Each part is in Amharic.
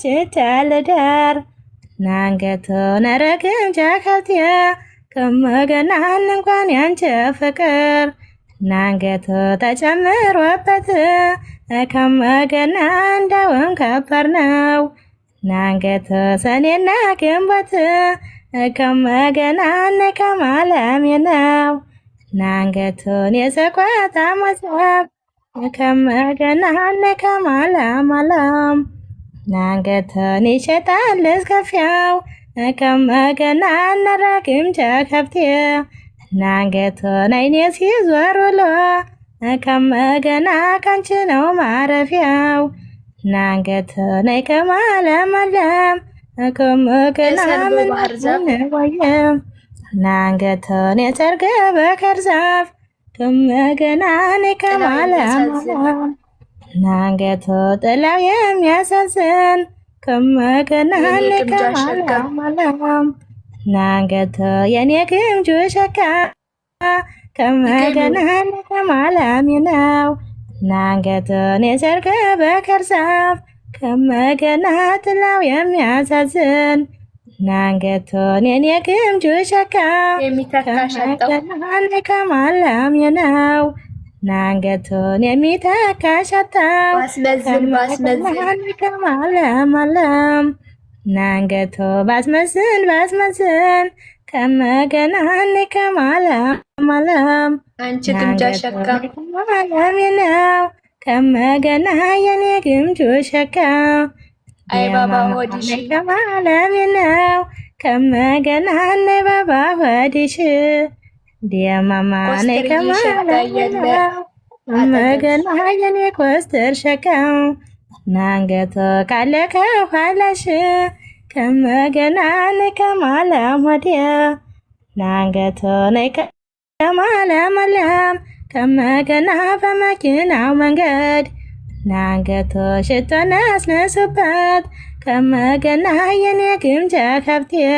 ሽታለዳር ናንገቶ ነረግም ጃከብትየ ከመገናን እንኳን ያንቺ ፍቅር ናንገቶ ተጨምሮበት ከመገና እንደውም ከበር ነው ናንገቶ ሰኔና ግንቦት ከመገናን ከማለም ነው ናንገቶን የሰቆጣ መጽሐፍ ከመገናን ከማለም አለም ናንገቶን ይሸጣል እስከፊያው ከመገናን ነረግም ጃከብትየ ናንገቶን አይኔ ሲዞር ውሎ ከመገና ካንቺ ነው ማረፊያው ናንገቶን ከማለማለም ከመገና ምንወየም ናንገቶን የሰርግ በከር ዛፍ ከመገናን ከማለማለም ናንገቶ ጥላው የሚያሳዝን ከመገናን ከማለማለም ናንገቶ የኔ ግምጁ ሸካ ከመገናን ከማለም ነው ናንገቶን የሰርግ በከር ዛፍ ከመገና ጥላው የሚያሳዝን ናንገቶን የኔ ግምጁ ሸካ ከመገናን ከማለም ነው ናንገቶን የሚተካ ሸታው ከመገናን ከማለም ናንገቶ ባስመስል ከመገናን ከማለም አንቺ ግምጃ ሸካ ከማለም ነው ከመገና የኔ ግምጁ ሸካ አይ ባባ ሆዲሽ ከማለም ነው ከመገናን ባባ ሆዲሽ ዲያማማ ነይ ከማለም ነው ከመገና የኔ ኮስተር ሸካ ናንገቶ ካለ ከኋላሽ ከመገናን ከማለም ወዲያ ናንገቶ ነይ ከማለም ከመገና በመኪናው መንገድ ናንገቶ ሽቶ ነስነሱበት ከመገና የኔ ግምጃ ከብትየ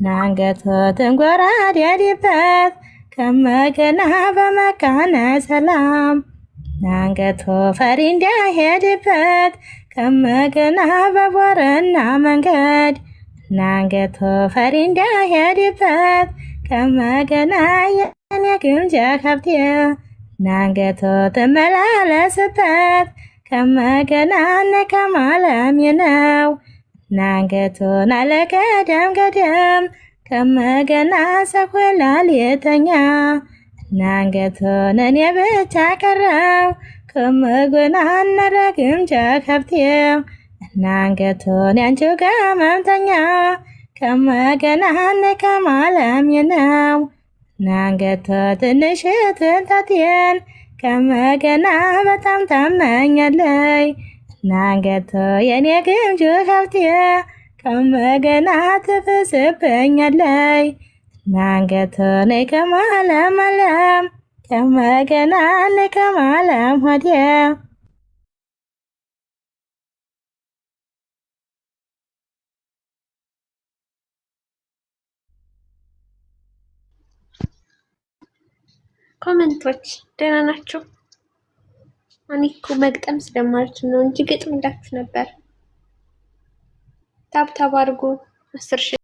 ናንገቶ ትንጎራድ ያዲበት ከመገና በመካነ ሰላም ናንገቶ ፈሪ እንዳይሄድበት ከመገና በቦረና መንገድ ናንገቶ ፈሪ እንዳይሄድበት ከመገና የኔ ግምጃ ከብትየ ናንገቶ ትመላለስበት ከመገናን ከማለም ነው ናንገቶን አለገደም ከመገና ሰኮላል የተኛ ናንገቶን እኔ ብቻ ቀረው ከመገናን ነረግም ጃከብትየ ናንገቶን ያንቺው ገመምተኛ ከመገናን ከማለም ነው ናንገቶ ትንሽ ትንታትየን ከመገና በጣም ታመኛለይ ናንገቶ የኔ ግምጁ ከብትየ ከመገና ትፍስብኛለይ ናንገቶ ነይ ከማለም ከመገናን ከማለም ወዲያ ኮሜንቶች ደህና ናችሁ? እኔ እኮ መግጠም ስለማልችል ነው እንጂ ግጥም እንዳችሁ ነበር። ታብታብ አድርጉ 10,000